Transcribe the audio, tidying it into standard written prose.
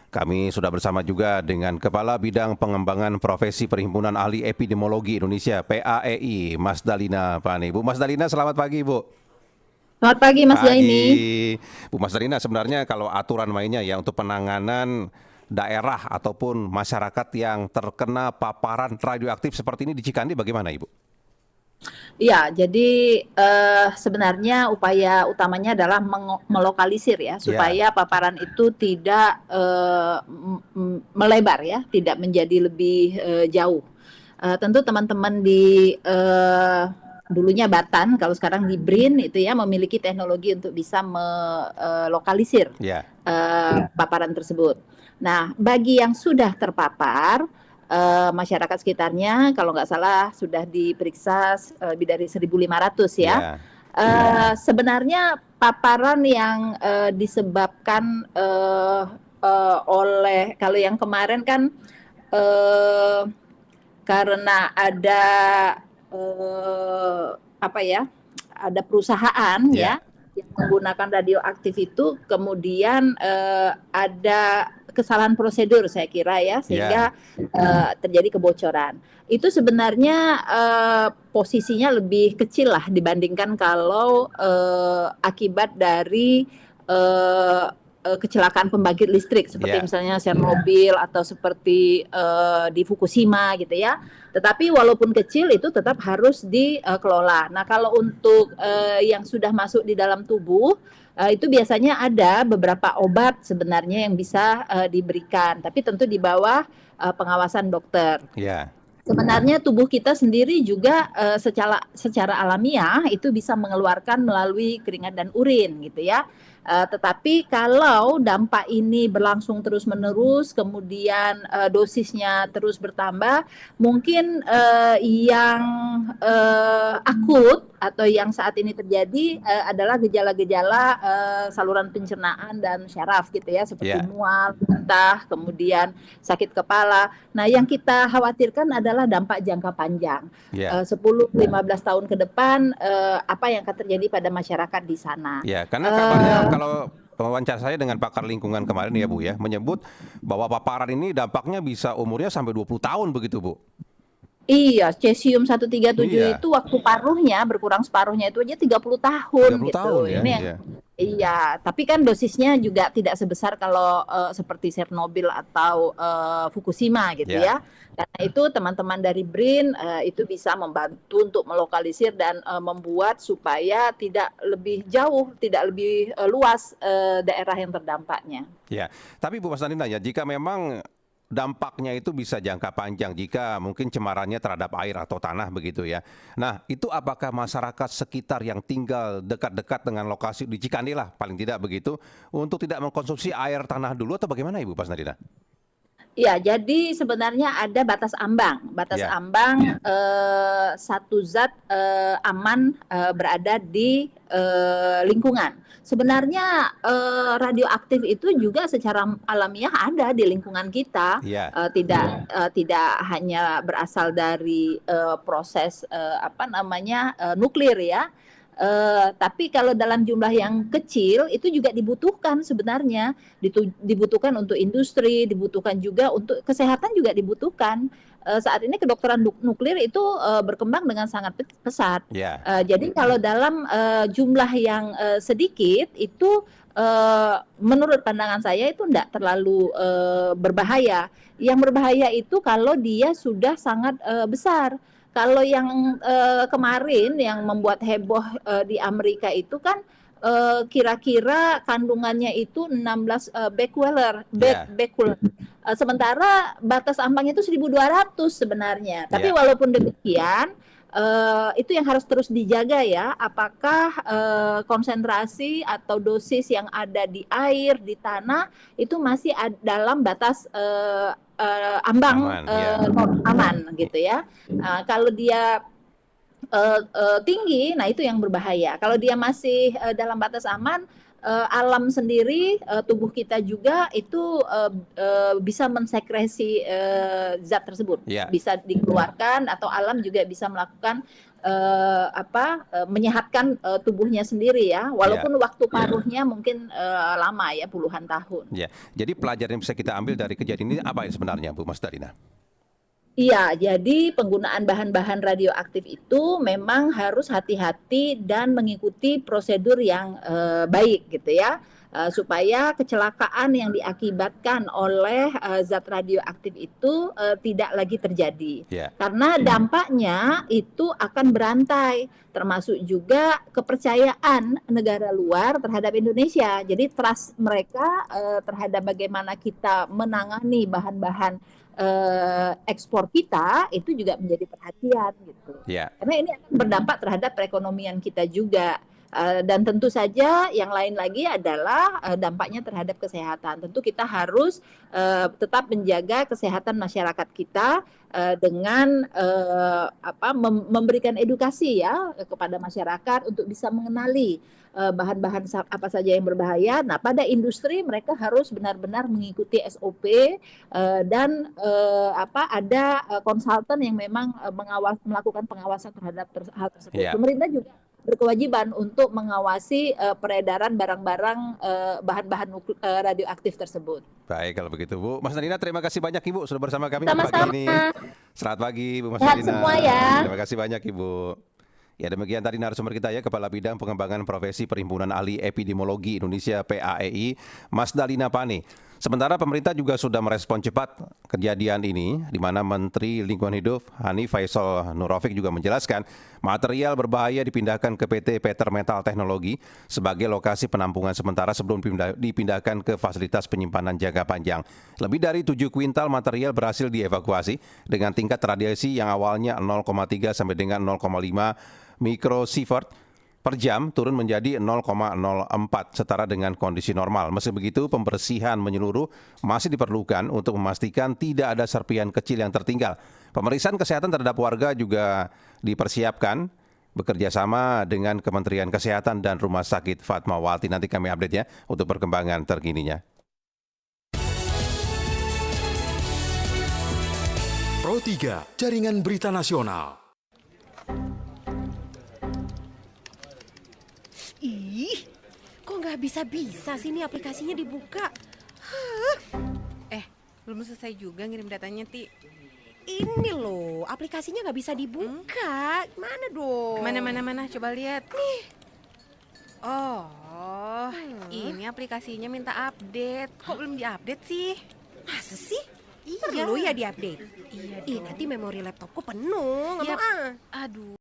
Kami sudah bersama juga dengan Kepala Bidang Pengembangan Profesi Perhimpunan Ahli Epidemiologi Indonesia (PAEI), Mas Dalina Pane. Bu Mas Dalina, selamat pagi, Bu. Selamat pagi Mas Jaini. Pagi. Bu Mas Dalina, sebenarnya kalau aturan mainnya ya untuk penanganan daerah ataupun masyarakat yang terkena paparan radioaktif seperti ini di Cikandi bagaimana, Ibu? Ya, jadi sebenarnya upaya utamanya adalah melokalisir ya, Ya, supaya paparan itu tidak melebar ya, tidak menjadi lebih jauh. Tentu teman-teman di dulunya Batan, kalau sekarang di BRIN itu ya memiliki teknologi untuk bisa melokalisir ya, paparan tersebut. Nah, bagi yang sudah terpapar, masyarakat sekitarnya kalau nggak salah sudah diperiksa lebih dari 1.500 ya. ya, Sebenarnya paparan yang disebabkan oleh kalau yang kemarin kan uh, karena ada apa ya, ada perusahaan ya, ya yang menggunakan radioaktif itu, kemudian ada kesalahan prosedur saya kira ya, ya, sehingga terjadi kebocoran. Itu sebenarnya posisinya lebih kecil lah dibandingkan kalau akibat dari kecelakaan pembangkit listrik seperti ya. misalnya Chernobyl atau seperti di Fukushima gitu ya. Tetapi walaupun kecil itu tetap harus dikelola. Nah, kalau untuk yang sudah masuk di dalam tubuh itu biasanya ada beberapa obat sebenarnya yang bisa diberikan, tapi tentu di bawah pengawasan dokter. Ya. Sebenarnya tubuh kita sendiri juga secara alamiah itu bisa mengeluarkan melalui keringat dan urin gitu ya. Tetapi kalau dampak ini berlangsung terus-menerus, kemudian dosisnya terus bertambah, mungkin yang akut atau yang saat ini terjadi adalah gejala-gejala saluran pencernaan dan syaraf gitu ya, seperti Ya, mual, muntah, kemudian sakit kepala. Nah, yang kita khawatirkan adalah dampak jangka panjang. ya, 10-15 tahun ke depan, apa yang akan terjadi pada masyarakat di sana. ya. Karena kabarnya Uh, kalau wawancara saya dengan pakar lingkungan kemarin ya Bu ya, menyebut bahwa paparan ini dampaknya bisa umurnya sampai 20 tahun begitu Bu. Iya, cesium 137 Iya, itu waktu paruhnya, berkurang separuhnya itu aja 30 tahun 30 tahun gitu. ya. Ini yang Iya. iya, tapi kan dosisnya juga tidak sebesar kalau seperti Chernobyl atau Fukushima gitu Ya. ya. Karena itu teman-teman dari BRIN itu bisa membantu untuk melokalisir dan membuat supaya tidak lebih jauh, tidak lebih luas daerah yang terdampaknya. Ya, tapi Bu Mas Dalina ya, jika memang dampaknya itu bisa jangka panjang, jika mungkin cemarannya terhadap air atau tanah begitu ya. Nah, itu apakah masyarakat sekitar yang tinggal dekat-dekat dengan lokasi di Cikandi lah, paling tidak begitu, untuk tidak mengkonsumsi air tanah dulu atau bagaimana Ibu Mas Dalina? Ya, jadi sebenarnya ada batas ambang. Batas Ya, ambang satu zat aman berada di lingkungan. Sebenarnya radioaktif itu juga secara alamiah ada di lingkungan kita, ya, tidak hanya berasal dari proses apa namanya nuklir ya. Tapi kalau dalam jumlah yang kecil itu juga dibutuhkan sebenarnya, dibutuhkan untuk industri, dibutuhkan juga untuk kesehatan juga dibutuhkan. Saat ini kedokteran nuklir itu berkembang dengan sangat pesat. ya, Jadi kalau dalam jumlah yang sedikit itu menurut pandangan saya itu tidak terlalu berbahaya. Yang berbahaya itu kalau dia sudah sangat besar. Kalau yang kemarin yang membuat heboh di Amerika itu kan kira-kira kandungannya itu 16 becquerel, ya, becquerel. Sementara batas ambang itu 1.200 sebenarnya. Tapi ya, walaupun demikian, itu yang harus terus dijaga ya. Apakah konsentrasi atau dosis yang ada di air, di tanah itu masih dalam batas ambang aman, ya, aman gitu ya. Kalau dia tinggi, nah itu yang berbahaya. Kalau dia masih dalam batas aman, alam sendiri, tubuh kita juga itu bisa mensekresi zat tersebut, Ya, bisa dikeluarkan atau alam juga bisa melakukan menyehatkan tubuhnya sendiri ya, ya, walaupun waktu paruhnya mungkin lama ya puluhan tahun. ya. Jadi pelajaran yang bisa kita ambil dari kejadian ini apa ya sebenarnya, Bu Mas Dalina? Iya, jadi penggunaan bahan-bahan radioaktif itu memang harus hati-hati dan mengikuti prosedur yang baik gitu ya, supaya kecelakaan yang diakibatkan oleh zat radioaktif itu tidak lagi terjadi. Ya, Karena dampaknya itu akan berantai, termasuk juga kepercayaan negara luar terhadap Indonesia. Jadi trust mereka terhadap bagaimana kita menangani bahan-bahan ekspor kita itu juga menjadi perhatian gitu. ya, Karena ini akan berdampak terhadap perekonomian kita juga. Dan tentu saja yang lain lagi adalah dampaknya terhadap kesehatan. Tentu kita harus tetap menjaga kesehatan masyarakat kita dengan memberikan edukasi ya kepada masyarakat untuk bisa mengenali bahan-bahan apa saja yang berbahaya. Nah, pada industri mereka harus benar-benar mengikuti SOP dan ada konsultan yang memang melakukan pengawasan terhadap hal tersebut. ya. Pemerintah juga berkewajiban untuk mengawasi peredaran barang-barang bahan-bahan radioaktif tersebut. Baik kalau begitu Bu. Mas Dalina terima kasih banyak Ibu sudah bersama kami pagi Sama-sama. ini. Selamat pagi Bu Mas Sehat Dalina. semua ya. Terima kasih banyak Ibu. Ya demikian tadi narasumber kita ya, Kepala Bidang Pengembangan Profesi Perhimpunan Ahli Epidemiologi Indonesia PAEI, Mas Dalina Pane. Sementara pemerintah juga sudah merespon cepat kejadian ini, di mana Menteri Lingkungan Hidup Hanif Faisal Nurrofik juga menjelaskan material berbahaya dipindahkan ke PT Peter Metal Teknologi sebagai lokasi penampungan sementara sebelum dipindahkan ke fasilitas penyimpanan jangka panjang. Lebih dari 7 kuintal material berhasil dievakuasi dengan tingkat radiasi yang awalnya 0,3 sampai dengan 0,5 mikrosievert per jam turun menjadi 0,04 setara dengan kondisi normal. Meski begitu, pembersihan menyeluruh masih diperlukan untuk memastikan tidak ada serpian kecil yang tertinggal. Pemeriksaan kesehatan terhadap warga juga dipersiapkan bekerja sama dengan Kementerian Kesehatan dan Rumah Sakit Fatmawati. Nanti kami update ya untuk perkembangan terkininya. Pro 3, Jaringan Berita Nasional. Ih, kok nggak bisa-bisa sih ini aplikasinya dibuka? Belum selesai juga ngirim datanya, Ti. Ini loh, aplikasinya nggak bisa dibuka. Gimana dong? Mana, coba lihat. Nih. Oh, ini aplikasinya minta update. Kok belum diupdate sih? Masa sih? Iya. Perlu ya diupdate? Iya Ih, dong. nanti memori laptopku penuh. Nggak Ya, mau ah. aduh.